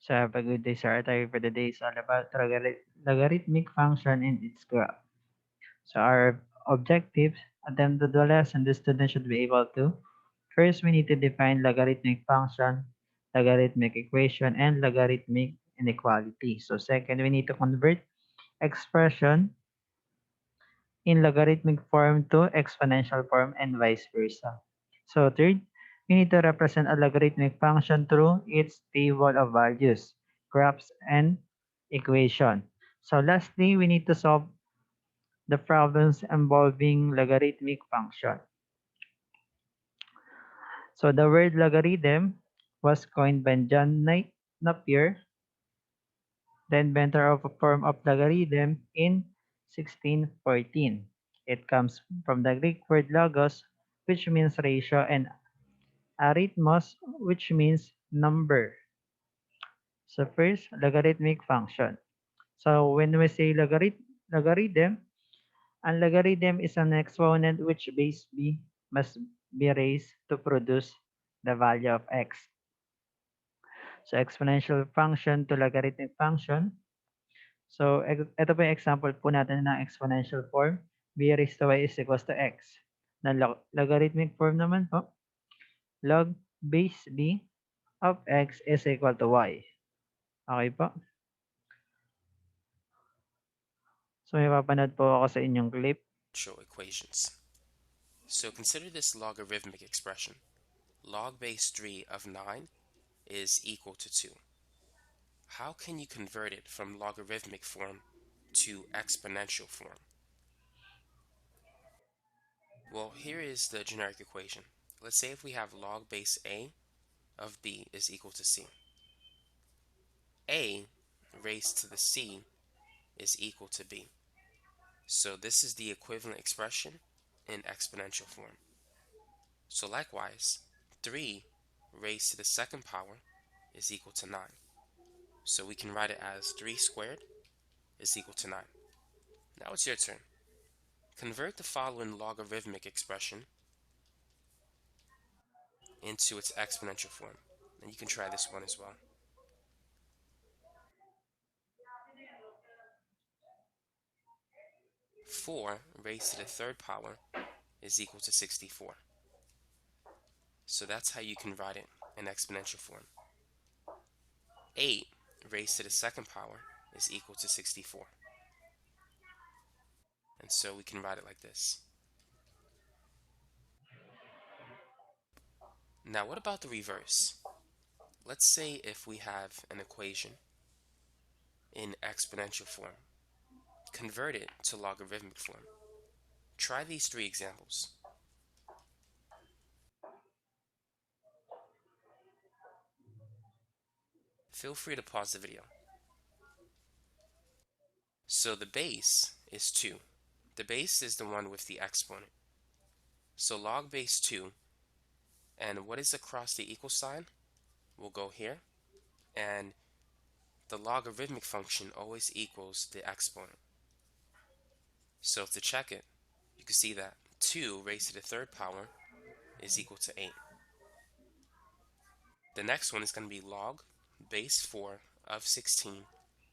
So have a good day, sir. Our topic for the day is all about logarithmic function and its graph. So our objectives, attempt to do a lesson the student should be able to. First, we need to define logarithmic function, logarithmic equation, and logarithmic inequality. So second, we need to convert expression in logarithmic form to exponential form and vice versa. So third, we need to represent a logarithmic function through its table of values, graphs, and equation. So lastly, we need to solve the problems involving logarithmic function. So the word logarithm was coined by John Napier, the inventor of a form of logarithm in 1614. It comes from the Greek word logos, which means ratio, and arithmos, which means number. So first, logarithmic function. So when we say logarithm, a logarithm is an exponent which base b must be raised to produce the value of x. So exponential function to logarithmic function. So ito po yung example po natin ng exponential form. B raised to y is equals to x. Na logarithmic form naman po, log base b of x is equal to y. Okay po? So may papanood po ako sa inyong clip. Equations. So consider this logarithmic expression. Log base 3 of 9 is equal to 2. How can you convert it from logarithmic form to exponential form? Well, here is the generic equation. Let's say if we have log base a of b is equal to c. A raised to the c is equal to b. So this is the equivalent expression in exponential form. So likewise, 3 raised to the second power is equal to 9. So we can write it as 3 squared is equal to 9. Now it's your turn. Convert the following logarithmic expression into its exponential form. And you can try this one as well. 4 raised to the third power is equal to 64. So that's how you can write it in exponential form. 8 raised to the second power is equal to 64. And so we can write it like this. Now what about the reverse? Let's say if we have an equation in exponential form, convert it to logarithmic form. Try these 3 examples. Feel free to pause the video. So the base is 2. The base is the one with the exponent. So log base 2, and what is across the equal sign? We'll go here, and the logarithmic function always equals the exponent. So to check it, you can see that 2 raised to the third power is equal to 8. The next one is going to be log base 4 of 16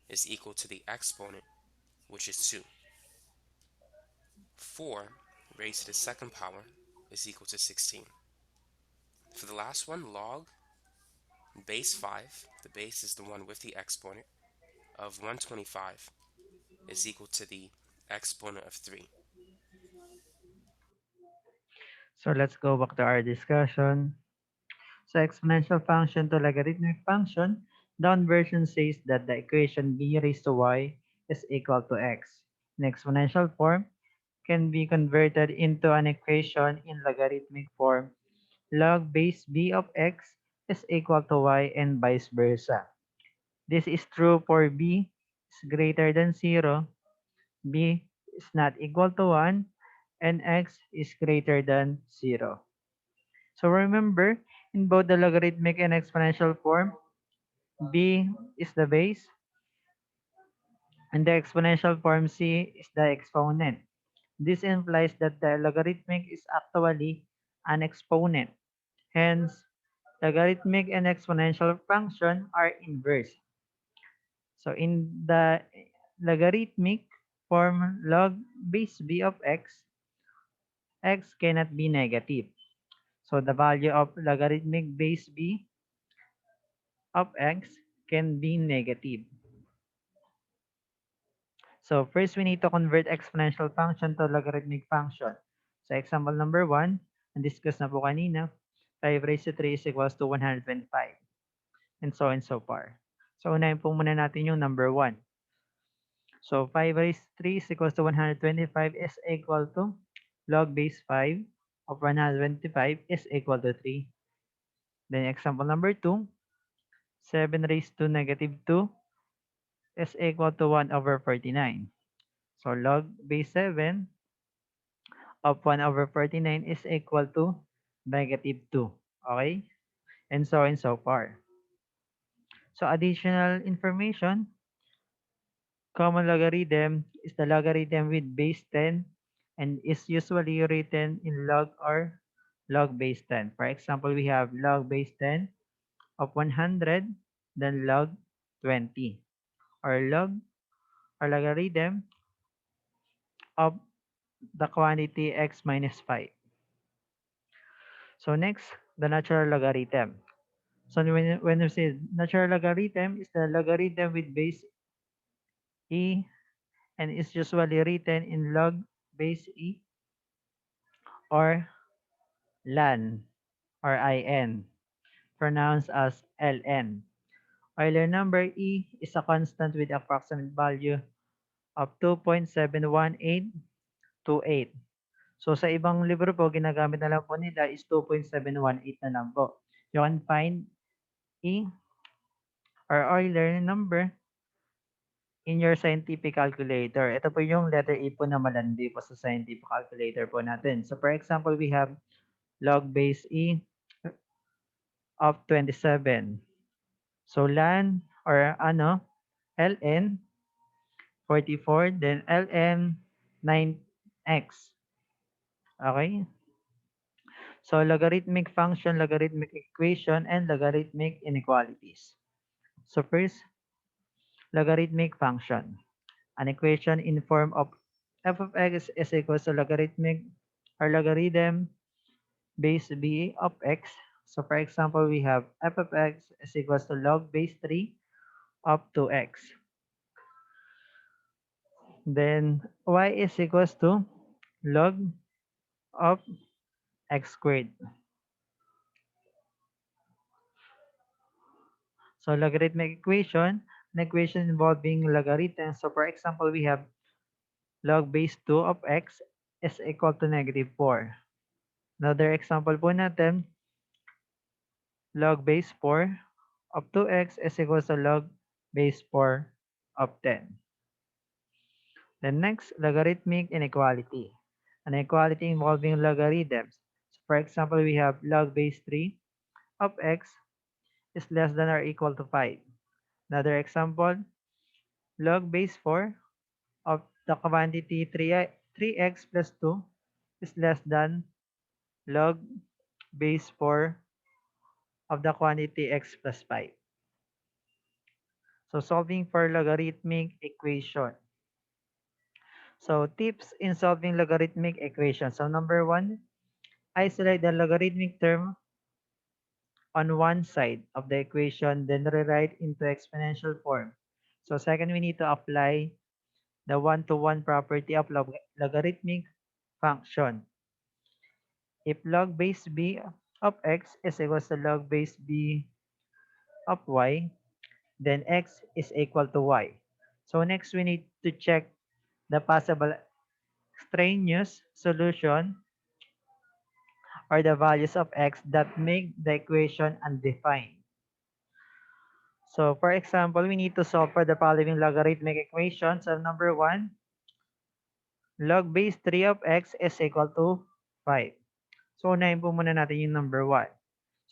is equal to the exponent, which is 2. 4 raised to the second power is equal to 16. For the last one, log base 5, the base is the one with the exponent, of 125 is equal to the exponent of 3. So let's go back to our discussion. So exponential function to logarithmic function, down version says that the equation b raised to y is equal to x. In exponential form, can be converted into an equation in logarithmic form. Log base b of x is equal to y and vice versa. This is true for b is greater than 0, b is not equal to 1, and x is greater than 0. So remember, in both the logarithmic and exponential form, b is the base, and the exponential form c is the exponent. This implies that the logarithmic is actually an exponent. Hence, logarithmic and exponential function are inverse. So in the logarithmic form log base b of x cannot be negative. So the value of logarithmic base b of x can be negative. So first we need to convert exponential function to logarithmic function. So example number 1, na-discuss na po kanina, 5 raised to 3 is equals to 125. And so on so far. So unahin po muna natin yung number 1. So 5 raised to 3 is equals to 125 is equal to log base 5 of 125 is equal to 3. Then example number 2, 7 raised to negative 2 is equal to 1 over 49. So log base 7 of 1 over 49 is equal to negative 2. Okay? And so on so far. So additional information, common logarithm is the logarithm with base 10 and is usually written in log or log base 10. For example, we have log base 10 of 100, then log 20. Or log or logarithm of the quantity x minus 5. So next, the natural logarithm. So when we say natural logarithm is the logarithm with base e and is usually written in log base e or ln or in, pronounced as ln. Euler number e is a constant with approximate value of 2.71828. So sa ibang libro po, ginagamit na lang po nila is 2.718 na lang po. You can find e or Euler number in your scientific calculator. Ito po yung letter E po na malandi po sa scientific calculator po natin. So for example, we have log base E of 27. So ln or ln 44, then ln 9x. Okay? So logarithmic function, logarithmic equation, and logarithmic inequalities. So first, logarithmic function. An equation in form of f of x is equals to logarithmic or logarithm base b of x. So for example, we have f of x is equals to log base 3 of 2x. Then y is equals to log of x squared. So logarithmic equation, an equation involving logarithms. So for example, we have log base 2 of x is equal to negative 4. Another example po natin, log base 4 of 2x is equal to log base 4 of 10. Then next, logarithmic inequality. An inequality involving logarithms. So for example, we have log base 3 of x is less than or equal to 5. Another example, log base 4 of the quantity 3x plus 2 is less than log base 4 of the quantity x plus 5. So solving for logarithmic equation. So tips in solving logarithmic equation. So number 1, isolate the logarithmic term on one side of the equation, then rewrite into exponential form. So second, we need to apply the one-to-one property of logarithmic function. If log base b of x is equals to log base b of y, then x is equal to y. So next, we need to check the possible extraneous solution or the values of x that make the equation undefined. So for example, we need to solve for the following logarithmic equation. So number 1, log base 3 of x is equal to 5. So unahin po muna natin yung number 1.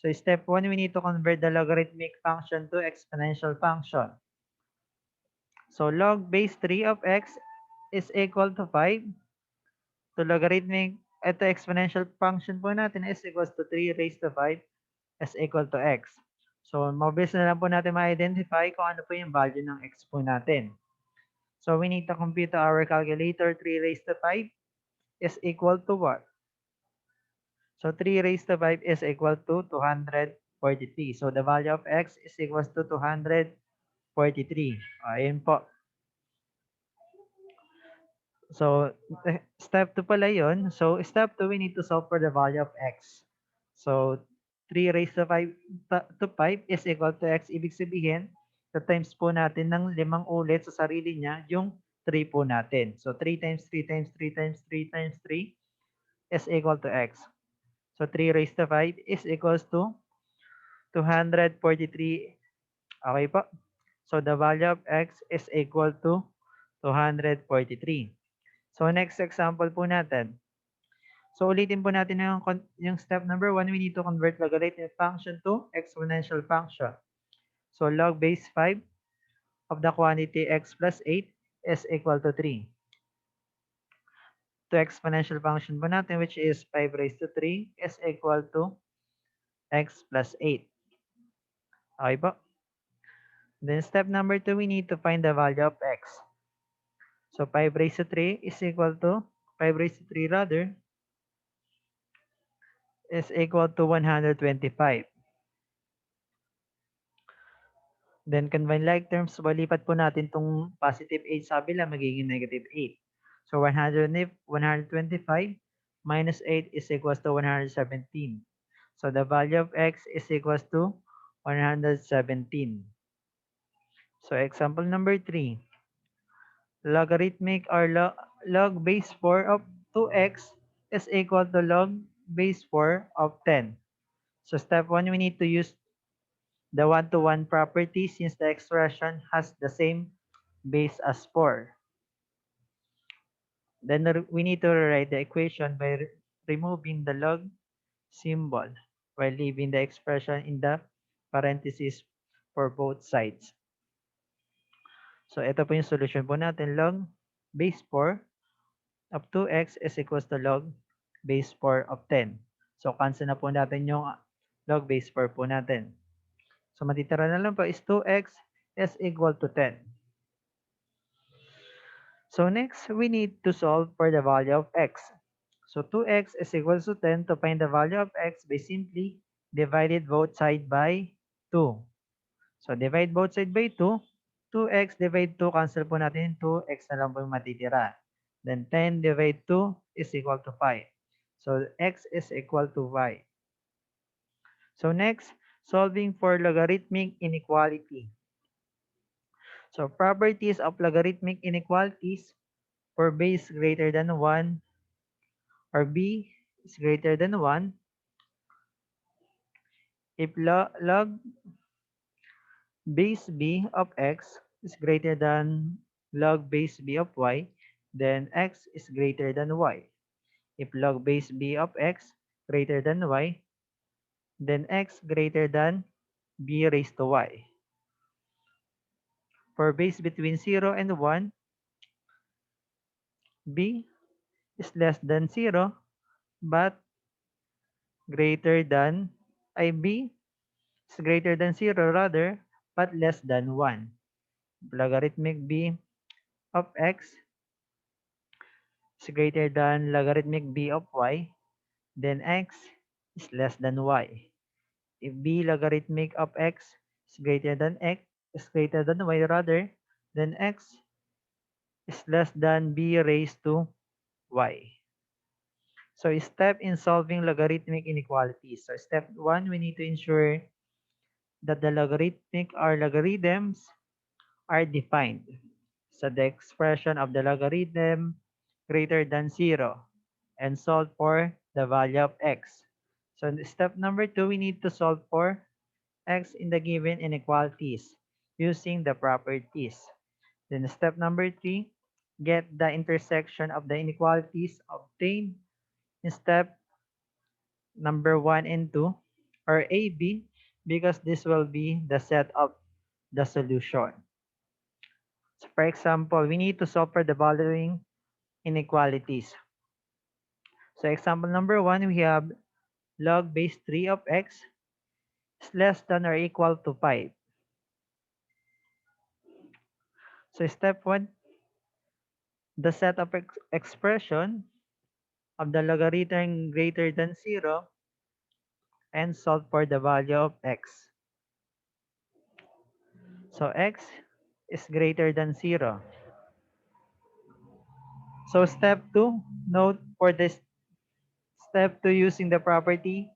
So step 1, we need to convert the logarithmic function to exponential function. So log base 3 of x is equal to 5. So logarithmic, ito exponential function po natin is equals to 3 raised to 5. is equal to x. So, mabilis na lang po natin ma-identify kung ano po yung value ng x po natin. So, we need to compute our calculator. 3 raised to 5 is equal to what? So, 3 raised to 5 is equal to 243. So, the value of x is equals to 243. Ayun po. So, step 2 pala yun. So, step 2, we need to solve for the value of x. So, 3 raised to 5 is equal to x. Ibig sabihin, times po natin ng 5 ulit sa sarili niya yung 3 po natin. So, 3 times 3 times 3 times 3 times 3 is equal to x. So, 3 raised to 5 is equals to 243. Okay po. So, the value of x is equal to 243. So, next example po natin. So, ulitin po natin yung step number 1. We need to convert logarithmic function to exponential function. So, log base 5 of the quantity x plus 8 is equal to 3. To exponential function po natin, which is 5 raised to 3 is equal to x plus 8. Okay po. Then, step number 2, we need to find the value of x. So, 5 raised to 3 is equal to, 5 raised to 3 rather, is equal to 125. Then, combine like terms, lipat po natin itong positive 8 sa kabila, magiging negative 8. So, 125 minus 8 is equals to 117. So, the value of x is equals to 117. So, example number 3. Logarithmic or log base 4 of 2x is equal to log base 4 of 10. So, step 1, we need to use the one-to-one property since the expression has the same base as 4. Then we need to rewrite the equation by removing the log symbol while leaving the expression in the parentheses for both sides. So, ito po yung solution po natin. Log base 4 of 2x is equals to log base 4 of 10. So, cancel na po natin yung log base 4 po natin. So, matitira na lang po is 2x is equal to 10. So, next, we need to solve for the value of x. So, 2x is equals to 10. To find the value of x, by simply divided both sides by 2. So, divide both sides by 2. 2x divide 2, cancel po natin yung 2, x na lang po yung matitira. Then 10 divide 2 is equal to 5. So x is equal to y. So next, solving for logarithmic inequality. So properties of logarithmic inequalities for base greater than 1 or b is greater than 1. If log base b of x is greater than log base b of y, then x is greater than y. If log base b of x greater than y, then x greater than b raised to y. For base between 0 and 1, b is less than 0 but greater than, b is greater than 0 rather but less than 1. Logarithmic b of x is greater than logarithmic b of y, then x is less than y. If b logarithmic of x is greater than y rather, then x is less than b raised to y. So step in solving logarithmic inequalities. So step 1, we need to ensure that the logarithmic or logarithms are defined. So the expression of the logarithm greater than 0 and solve for the value of x. So in step number 2, we need to solve for x in the given inequalities using the properties. Then step number 3, get the intersection of the inequalities obtained in step number 1 and 2 or AB because this will be the set of the solution. So for example, we need to solve for the following inequalities. So example number 1, we have log base 3 of x is less than or equal to 5. So step 1, the set of expression of the logarithm greater than 0 and solve for the value of x. So x is greater than 0. So step 2, note for this step 2 using the property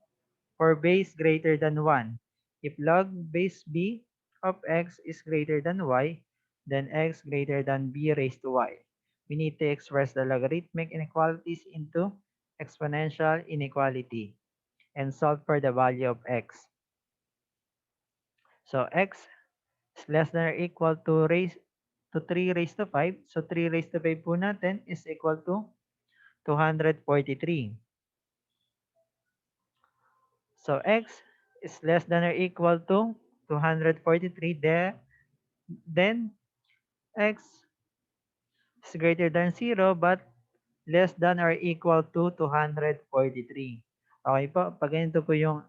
for base greater than 1. If log base b of x is greater than y, then x greater than b raised to y. We need to express the logarithmic inequalities into exponential inequality and solve for the value of x. So x is less than or equal to 3 raised to 5. So 3 raised to 5 po natin is equal to 243. So x is less than or equal to 243. Then x is greater than 0 but less than or equal to 243. Okay po, pag ganito po yung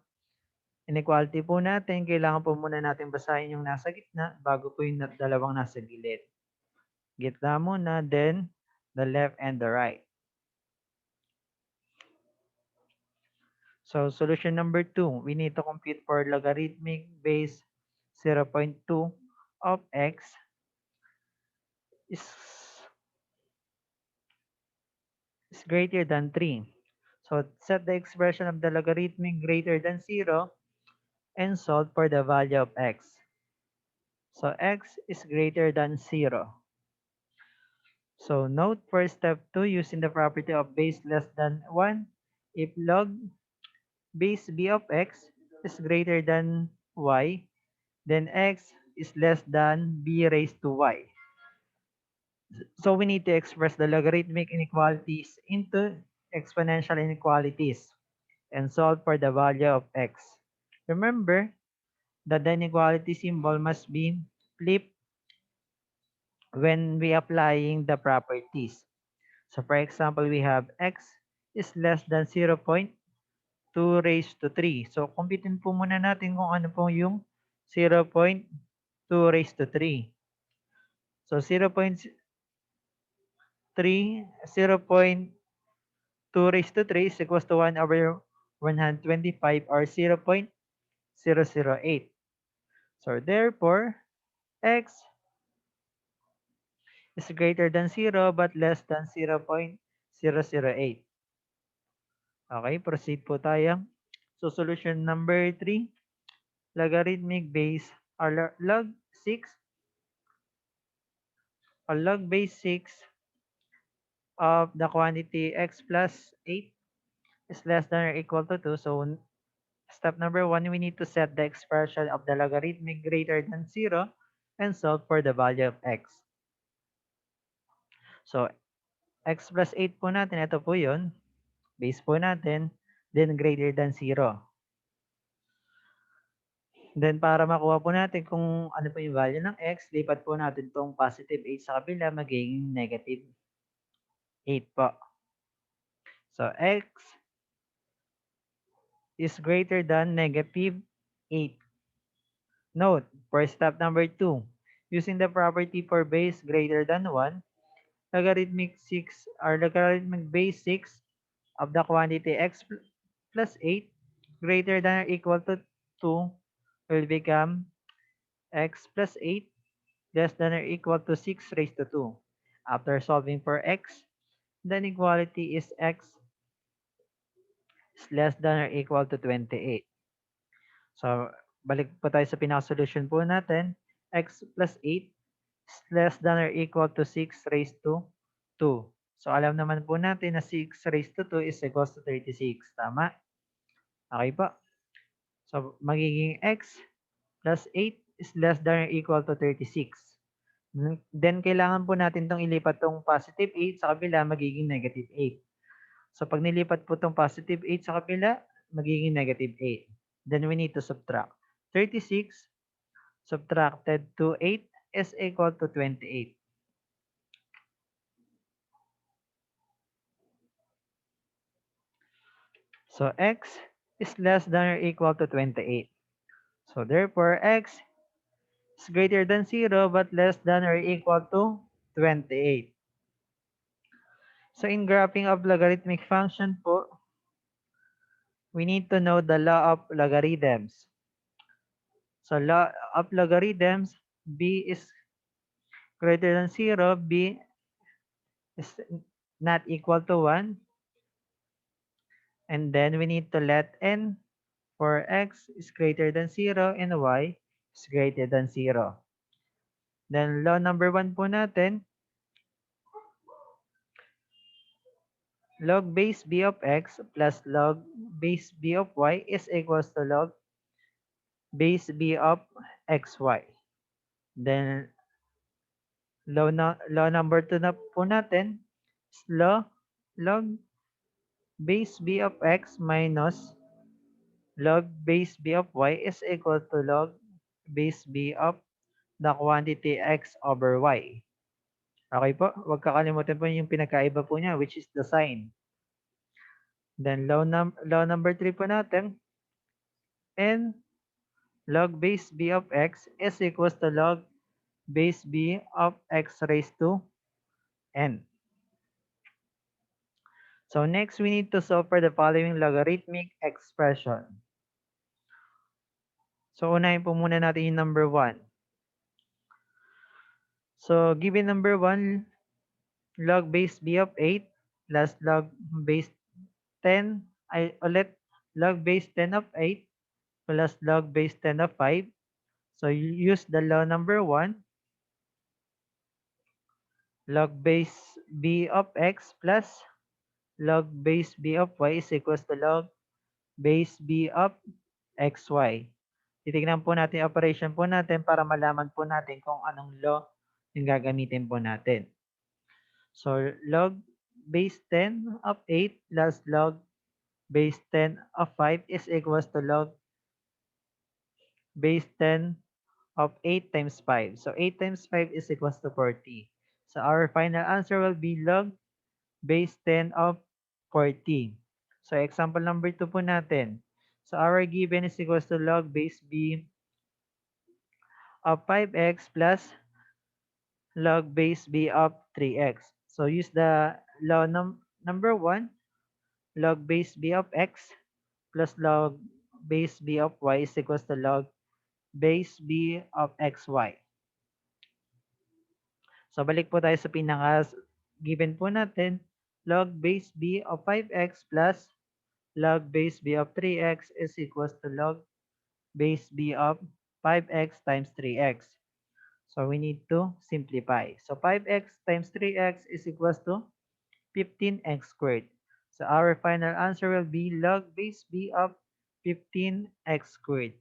inequality po natin, kailangan po muna natin basahin yung nasa gitna bago po yung dalawang nasa gilid. Gitna muna, then the left and the right. So solution number 2, we need to compute for logarithmic base 0.2 of x is greater than 3. So set the expression of the logarithmic greater than 0 and solve for the value of x. So x is greater than 0. So note for step 2 using the property of base less than 1, if log base b of x is greater than y, then x is less than b raised to y. So we need to express the logarithmic inequalities into exponential inequalities and solve for the value of x. Remember that the inequality symbol must be flipped when we applying the properties. So for example, we have x is less than 0.2 raised to 3. So computin po muna natin kung ano po yung 0.2 raised to 3. So 0.2 raised to 3 is equals to 1 over 125 or 0.008. So therefore, x is greater than 0 but less than 0.008. Okay, proceed po tayo. So solution number 3, logarithmic base or log 6 or log base 6 of the quantity x plus 8 is less than or equal to 2. So step number 1, we need to set the expression of the logarithmic greater than 0 and solve for the value of x. So x plus 8 po natin, ito po yun. Base po natin, then greater than 0. Then para makuha po natin kung ano po yung value ng x, lipat po natin itong positive 8 sa kabila, magiging negative 8 po. So x is greater than negative 8. Note, for step number 2, using the property for base greater than 1, logarithmic 6 or logarithmic base 6 of the quantity x plus 8 greater than or equal to 2 will become x plus 8 less than or equal to 6 raised to 2. After solving for x, the inequality is x is less than or equal to 28. So, balik po tayo sa pinaka-solution po natin. X plus 8 is less than or equal to 6 raised to 2. So, alam naman po natin na 6 raised to 2 is equals to 36. Tama? Okay po. So, magiging x plus 8 is less than or equal to 36. Then, kailangan po natin itong ilipat itong positive 8 sa kabila, magiging negative 8. So, pag nilipat po itong positive 8 sa kabila, magiging negative 8. Then, we need to subtract. 36 subtracted to 8 is equal to 28. So, x is less than or equal to 28. So therefore, x is greater than 0 but less than or equal to 28. So in graphing of logarithmic function po, we need to know the law of logarithms. So law of logarithms, b is greater than 0, b is not equal to 1, and then we need to let n for x is greater than 0 and y is greater than 0. Then law number 1 po natin, log base b of x plus log base b of y is equals to log base b of xy. Then law number 2 na po natin is log base b of x minus log base b of y is equal to log base b of the quantity x over y. Okay po? Huwag kakalimutan po yung pinagkaiba po niya, which is the sign. Then law number 3 po natin, n log base b of x is equals to log base b of x raised to n. So next, we need to solve for the following logarithmic expression. So unahin po muna natin yung number 1. So given number 1, log base b of 8 plus log base 10, ay ulit log base 10 of 8 plus log base 10 of 5. So you use the law number 1, log base b of x plus log base b of y is equals to log base b of xy. Titignan po natin yung operation po natin para malaman po natin kung anong law yung gagamitin po natin. So log base 10 of 8 plus log base 10 of 5 is equals to log base 10 of 8 times 5. So 8 times 5 is equals to 40. So our final answer will be log base 10 of 40. So example number 2 po natin. So our given is equals to log base b of 5x plus log base b of 3x. So use the law number 1, log base b of x plus log base b of y is equals to log base b of xy. So balik po tayo sa pinaka given po natin, log base b of 5x plus log base b of 3x is equals to log base b of 5x times 3x. So we need to simplify. So 5x times 3x is equals to 15x squared. So our final answer will be log base b of 15x squared.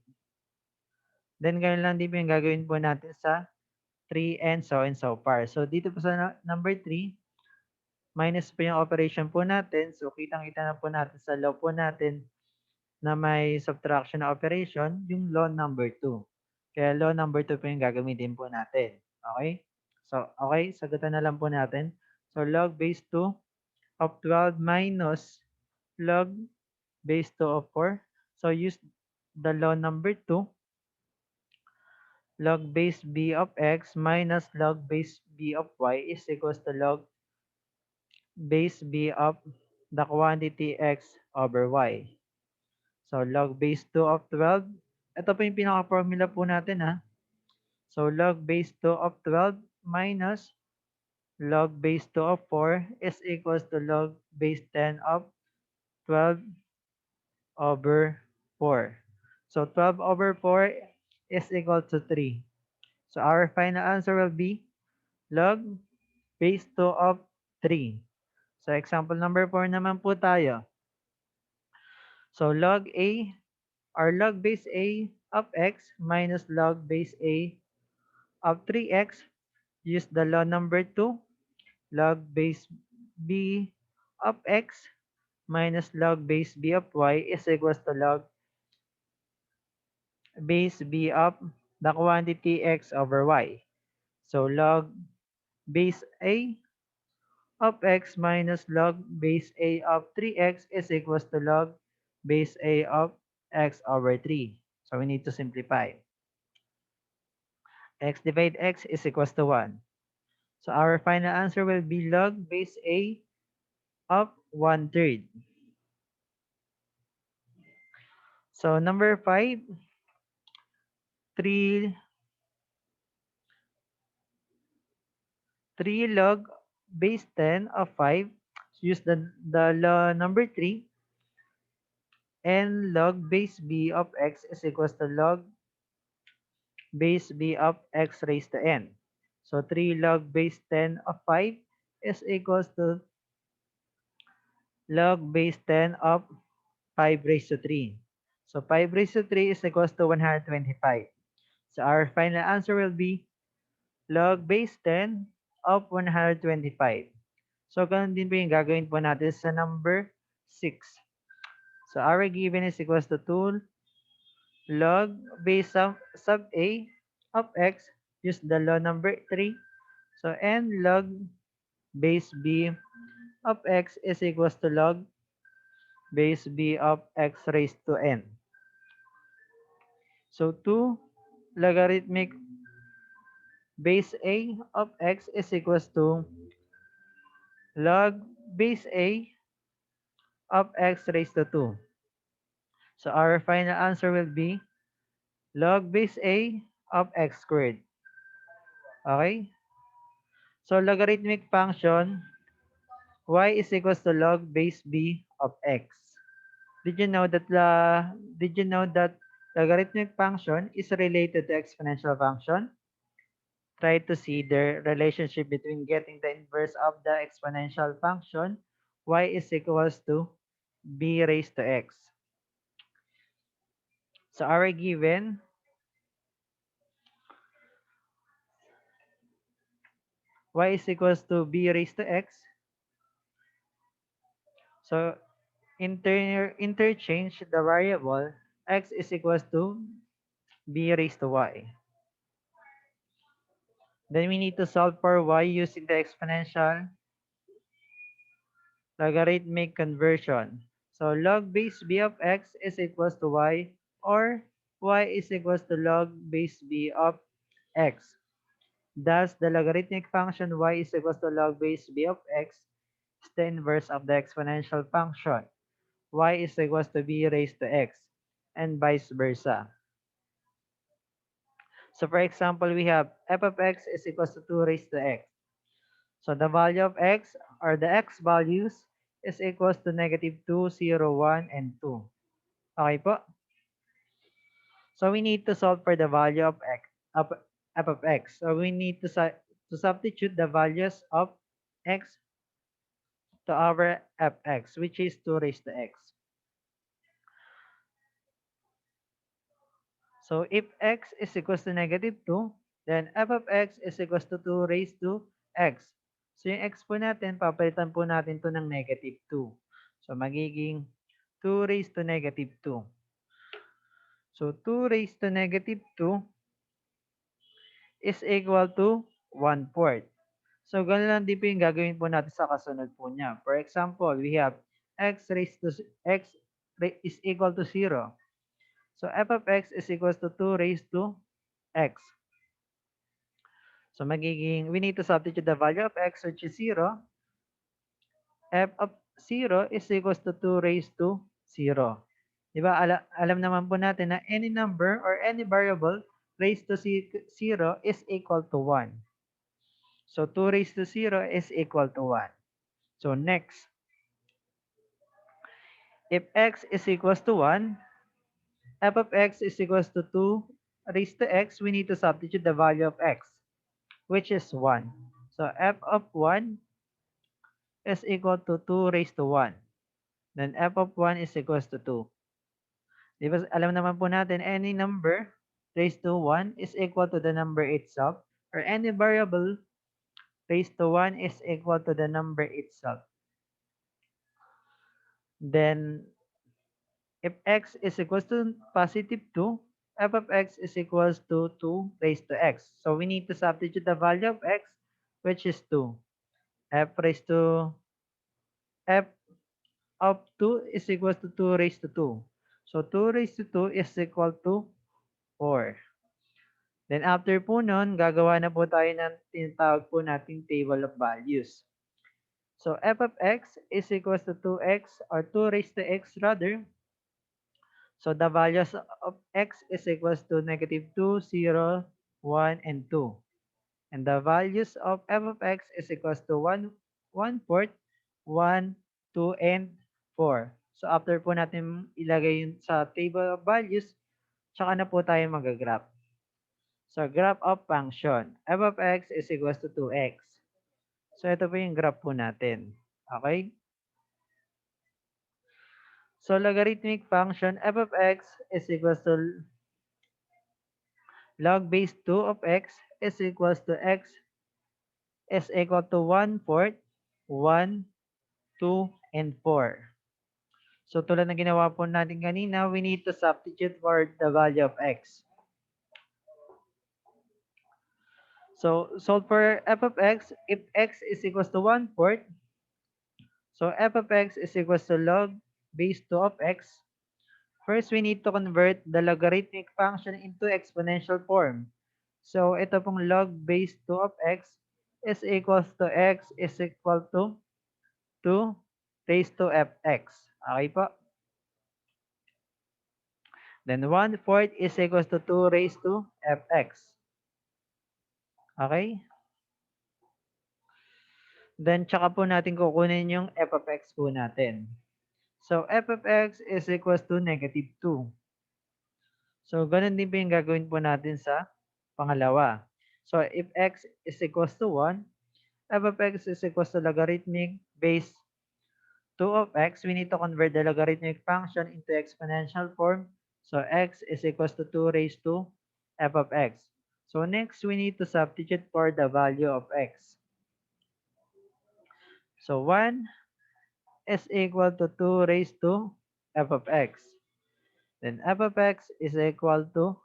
Then ganyan lang din po yung gagawin po natin sa 3 and so far. So dito po sa number 3, minus po yung operation po natin. So kitang-kita na po natin sa law po natin na may subtraction na operation, yung law number 2. Kaya law number 2 po yung gagamitin po natin. Okay? So, okay, sagutan na lang po natin. So, log base 2 of 12 minus log base 2 of 4. So, use the law number 2. Log base b of x minus log base b of y is equals to log base b of the quantity x over y. So, log base 2 of 12. Ito po yung pinaka-formula po natin ha. So, log base 2 of 12 minus log base 2 of 4 is equals to log base 10 of 12 over 4. So, 12 over 4 is equal to 3. So, our final answer will be log base 2 of 3. So, example number 4 naman po tayo. So, log A or log base A of x minus log base A of 3x, use the law number 2, log base b of x minus log base b of y is equals to log base b of the quantity x over y. So log base a of x minus log base a of 3x is equals to log base a of x over 3. So we need to simplify. X divide x is equals to 1. So our final answer will be log base A of 1/3. So number 5, 3 log base 10 of 5. So use the law number 3, and log base b of x is equals to log base b of x raised to n. So 3 log base 10 of 5 is equals to log base 10 of 5 raised to 3. So 5 raised to 3 is equals to 125. So our final answer will be log base 10 of 125. So ganun din po yung gagawin po natin sa number 6. So our given is equals to 2 log base sub a of x. Use the law number 3. So n log base b of x is equals to log base b of x raised to n. So 2 logarithmic base a of x is equals to log base a of x raised to 2. So our final answer will be log base a of x squared. Okay? So logarithmic function y is equals to log base b of x. Did you know that logarithmic function is related to exponential function? Try to see the relationship between getting the inverse of the exponential function y is equals to b raised to x. So our given y is equals to b raised to x. So interchange the variable x is equals to b raised to y. Then we need to solve for y using the exponential logarithmic conversion. So log base b of x is equals to y, or y is equals to log base b of x. Thus, the logarithmic function y is equals to log base b of x is the inverse of the exponential function y is equals to b raised to x, and vice versa. So for example, we have f of x is equals to 2 raised to x. So the value of x, or the x values, is equals to negative 2, 0, 1, and 2. Okay po? So we need to solve for the value of x, of f of x. So we need to substitute the values of x to our fx, which is 2 raised to x. So if x is equals to negative 2, then f of x is equals to 2 raised to x. So yung x po natin, papalitan po natin to ng negative 2. So magiging 2 raised to negative 2. So 2 raised to negative 2 is equal to 1/4. So ganun lang din po yung gagawin po natin sa kasunod po niya. For example, we have x raised to x is equal to 0. So f of x is equals to 2 raised to x. So magiging, we need to substitute the value of x, which is 0. F of 0 is equals to 2 raised to 0. Diba? Alam naman po natin na any number or any variable raised to 0 is equal to 1. So 2 raised to 0 is equal to 1. So next, if x is equals to 1, f of x is equals to 2 raised to x, we need to substitute the value of x, which is 1. So f of 1 is equal to 2 raised to 1. Then f of 1 is equals to 2. Diba, alam naman po natin, any number raised to 1 is equal to the number itself, or any variable raised to 1 is equal to the number itself. Then, if x is equals to positive 2, f of x is equals to 2 raised to x. So we need to substitute the value of x, which is 2. f of 2 is equals to 2 raised to 2. So 2 raised to 2 is equal to 4. Then after po nun, gagawa na po tayo ng tinatawag po nating table of values. So f of x is equals to 2x or 2 raised to x rather. So the values of x is equals to negative 2, 0, 1, and 2. And the values of f of x is equals to 1/4, 1, 2, and 4. So after po natin ilagay yun sa table of values, tsaka na po tayo mag-graph. So graph of function, f of x is equals to 2x. So ito po yung graph po natin. Okay? So logarithmic function f of x is equals to log base 2 of x is equals to x is equal to 1/4, 1, 2, and 4. So tulad ng ginawa po natin kanina, we need to substitute for the value of x. So solve for f of x. If x is equals to 1/4, so f of x is equals to log base 2 of x. First, we need to convert the logarithmic function into exponential form. So ito pong log base 2 of x is equals to x is equal to 2 raised to fx. Okay po? Then 1/4 is equals to 2 raised to fx. Okay? Then, tsaka po natin kukunin yung f of x po natin. So, f of x is equals to negative 2. So, ganun din po yung gagawin po natin sa pangalawa. So, if x is equals to 1, f of x is equals to logarithmic base 2 of x. We need to convert the logarithmic function into exponential form. So, x is equals to 2 raised to f of x. So, next, we need to substitute for the value of x. So, 1 is equal to 2 raised to f of x. Then, f of x is equal to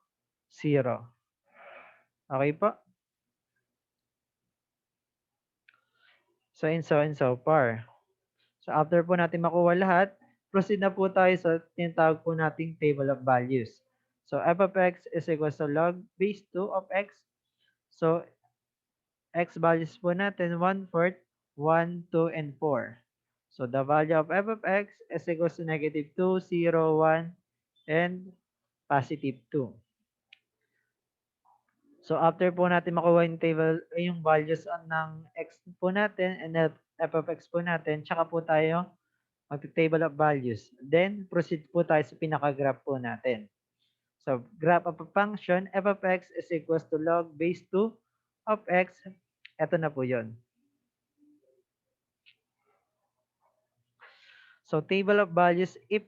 0. Okay po? So, and so far. So, after po natin makuha lahat, proceed na po tayo sa tinatawag po nating table of values. So, f of x is equal to log base 2 of x. So, x values po natin 1/4, 1, 2, and 4. So, the value of f of x is equal to negative 2, 0, 1, and positive 2. So, after po natin makuha yung table, yung values ng x po natin and f of x po natin, tsaka po tayo mag-table of values. Then, proceed po tayo sa pinaka-graph po natin. So, graph of a function, f of x is equals to log base 2 of x. Ito na po yun. So, table of values, if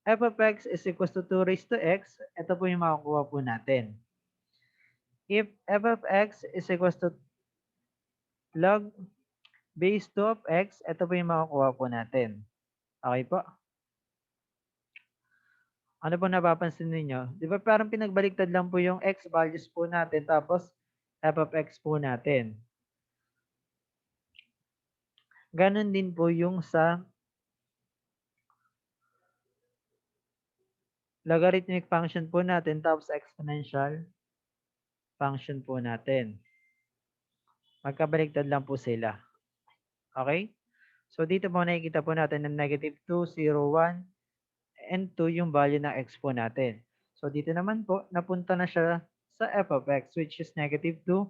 f of x is equals to 2 raised to x, ito po yung makukuha po natin. If f of x is equals to log base 2 of x, ito po yung makukuha po natin. Okay po? Ano po napapansin ninyo? Di ba parang pinagbaliktad lang po yung x values po natin tapos f of x po natin. Ganon din po yung sa logarithmic function po natin tapos exponential function po natin. Magkabaliktad lang po sila. Okay? So, dito po nakikita po natin ng negative 2, 0, 1, and 2 yung value ng x po natin. So, dito naman po, napunta na siya sa f of x, which is negative 2,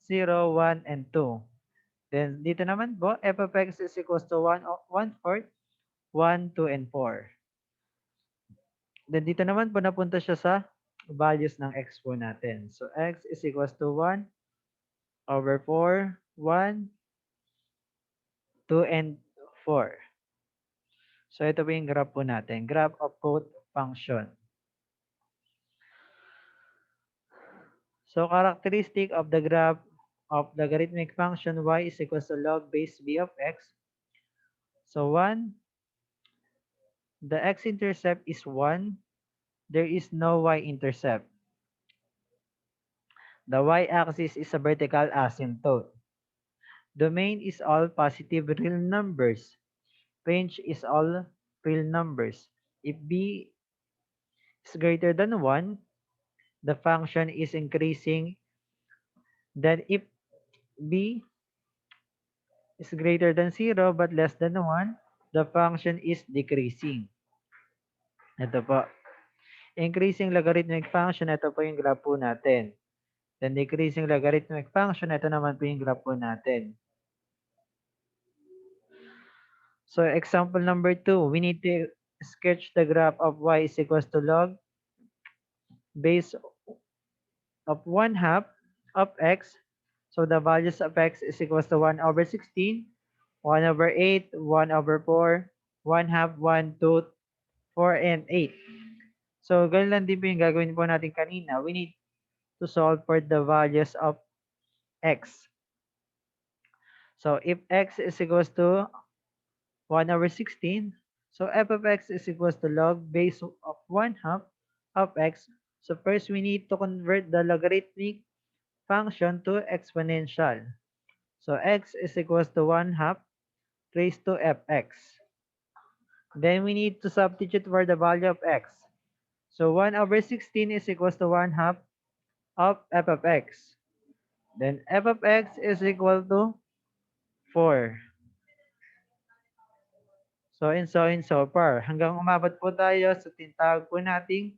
0, 1, and 2. Then, dito naman po, f of x is equals to 1/4, 1, 2, and 4. Then, dito naman po, napunta siya sa values ng x po natin. So, x is equals to 1 over 4, 1, 2, and 4. So, ito po yung graph po natin. Graph of both function. So, characteristic of the graph of logarithmic function y is equals to log base b of x. So, 1, the x-intercept is 1. There is no y-intercept. The y-axis is a vertical asymptote. Domain is all positive real numbers. Range is all real numbers. If b is greater than 1, the function is increasing. Then if b is greater than 0 but less than 1, the function is decreasing. Ito po. Increasing logarithmic function, ito po yung graph po natin. Then decreasing logarithmic function, ito naman po yung graph po natin. So example number 2, we need to sketch the graph of y is equals to log base of 1/2 of x. So the values of x is equals to 1 over 16, 1 over 8, 1 over 4, 1/2, 1, 2, 4, and 8. So ganun lang din po yung gagawin po natin kanina. We need to solve for the values of x. So if x is equals to 1 over 16, so f of x is equals to log base of 1/2 of x. So first we need to convert the logarithmic function to exponential. So x is equals to 1/2 raised to fx. Then we need to substitute for the value of x. So 1 over 16 is equals to 1/2 of f of x. Then f of x is equal to 4. So and so far. Hanggang umabot po tayo sa tinatawag po nating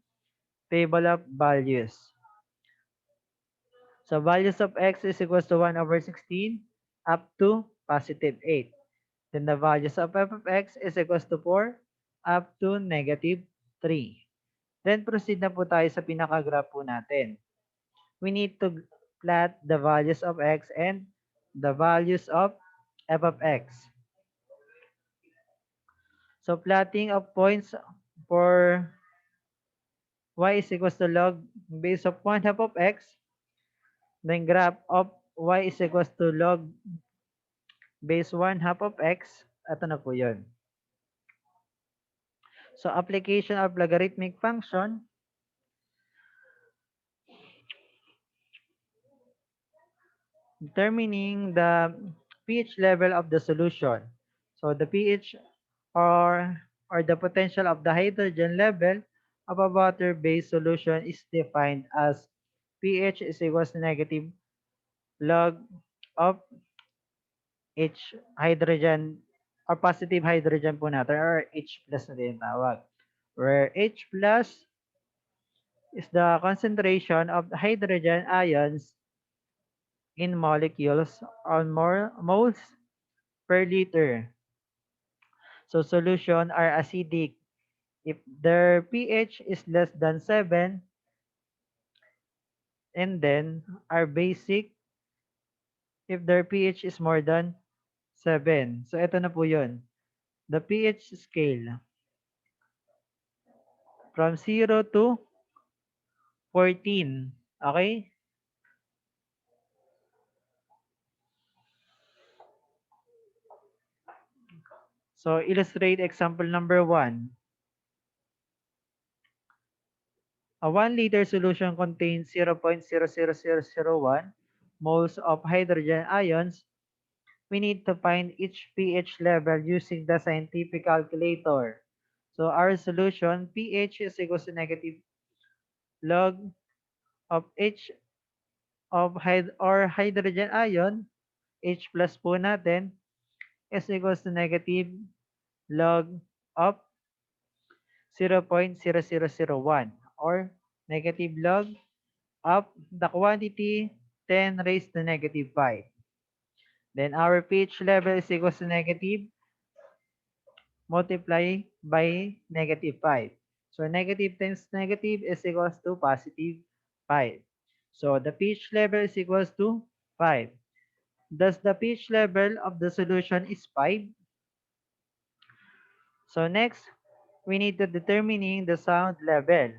table of values. So values of x is equals to 1 over 16 up to positive 8. Then the values of f of x is equals to 4 up to negative 3. Then proceed na po tayo sa pinaka-graph po natin. We need to plot the values of x and the values of f of x. So plotting of points for y is equals to log base of 1/2 of x. Then graph of y is equals to log base 1/2 of x. Ito na po yun. So application of logarithmic function. Determining the pH level of the solution. So the pH or the potential of the hydrogen level of a water-based solution is defined as pH is equals to negative log of H hydrogen or positive hydrogen po natin or H plus na din tawag. Where H plus is the concentration of hydrogen ions in molecules on moles per liter. So solution are acidic if their pH is less than 7, and then are basic if their pH is more than 7. So ito na po yun. The pH scale from 0 to 14. Okay? So illustrate example number 1. A 1 liter solution contains 0.00001 moles of hydrogen ions. We need to find each pH level using the scientific calculator. So our solution, pH is equals to negative log of H of hydrogen ion, H plus po natin, is equals to negative log of 0.0001 or negative log of the quantity 10 raised to negative 5. Then our pH level is equals to negative multiply by negative 5. So negative times negative is equals to positive 5. So the pH level is equals to 5. Thus the pH level of the solution is 5. So next, we need to determining the sound level.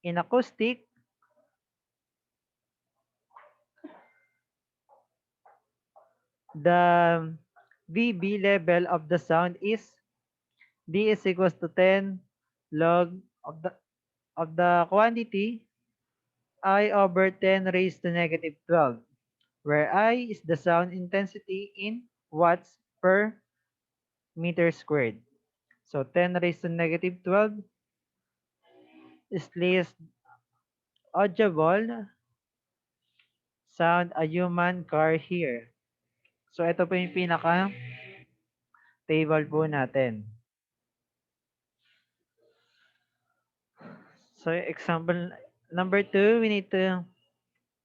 In acoustic, the VB level of the sound is D is equals to 10 log of the quantity I over 10 raised to negative 12, where I is the sound intensity in watts per meter squared. So 10 raised to negative 12 is less audible sound a human car here. So, ito po yung pinaka table po natin. So, example number 2, we need to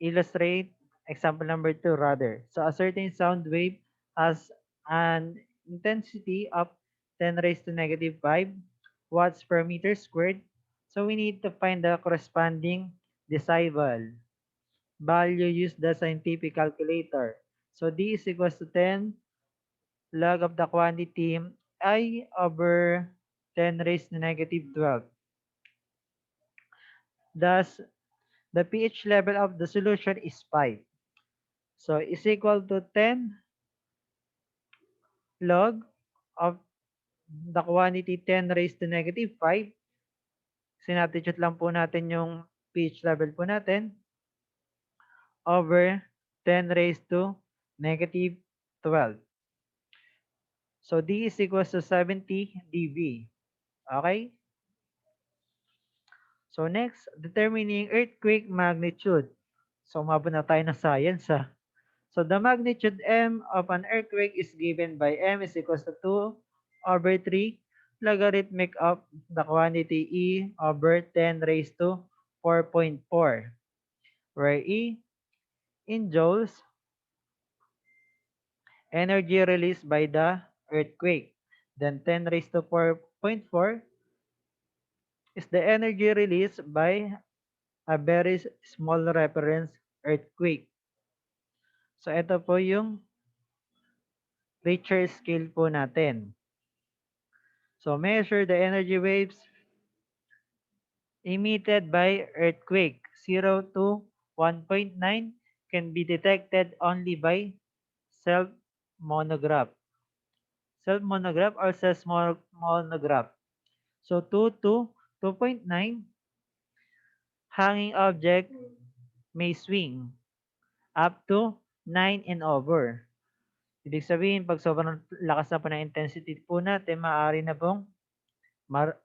illustrate example number 2 rather. So, a certain sound wave has an intensity of 10 raised to negative 5 watts per meter squared. So, we need to find the corresponding decibel value. Use the scientific calculator. So, D is equals to 10 log of the quantity I over 10 raised to negative 12. Thus, the pH level of the solution is 5. So, is equal to 10 log of the quantity 10 raised to negative 5. Sinabstitute lang po natin yung pH level po natin over 10 raised to negative 12. So, D is equals to 70 dB. Okay? So, next, determining earthquake magnitude. So, umabot na tayo ng science ha. So, the magnitude M of an earthquake is given by M is equals to 2 over 3 logarithmic of the quantity E over 10 raised to 4.4, where E in joules, energy released by the earthquake. Then 10 raised to 4.4 is the energy released by a very small reference earthquake. So, ito po yung Richter scale po natin. So, measure the energy waves emitted by earthquake. 0 to 1.9 can be detected only by self-monograph. Self-monograph or seismograph. So, 2 to 2.9, hanging object may swing up to 9 and over. Ibig sabihin, pag sobrang lakas na po ng intensity po natin, maaari na pong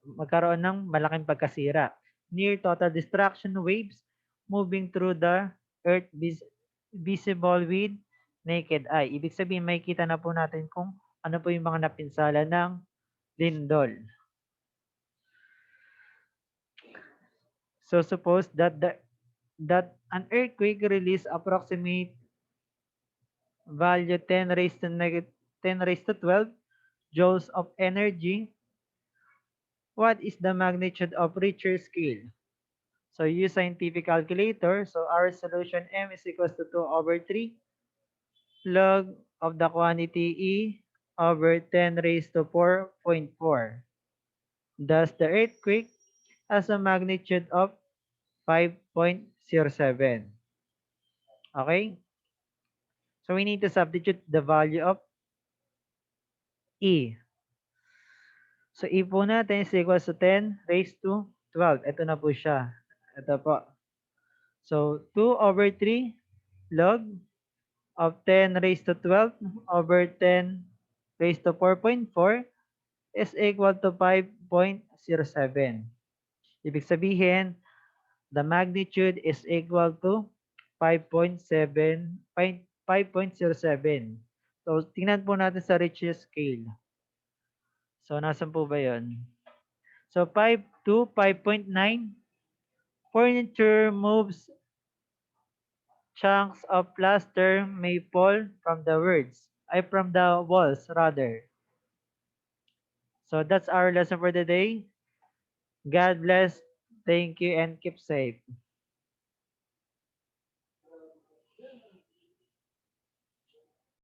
magkaroon ng malaking pagkasira. Near total destruction waves moving through the earth visible with naked eye. Ibig sabihin, makikita na po natin kung ano po yung mga napinsala ng lindol. So suppose that an earthquake release approximate value 10 raised to 12 joules of energy. What is the magnitude of Richter scale? So use scientific calculator. So our solution M is equals to 2 over 3 log of the quantity E over 10 raised to 4.4. Thus the earthquake has a magnitude of 5.07. Okay? So we need to substitute the value of E. So E po natin is equals to 10 raised to 12. Ito na po siya. Ito po. So 2 over 3 log of 10 raised to 12 over 10 raised to 4.4 is equal to 5.07. Ibig sabihin, the magnitude is equal to 5.07. So, tingnan po natin sa Richter scale. So, nasan po ba yun? So, 5 to 5.9. Furniture moves. Chunks of plaster may fall from the walls rather. So, that's our lesson for the day. God bless. Thank you and keep safe.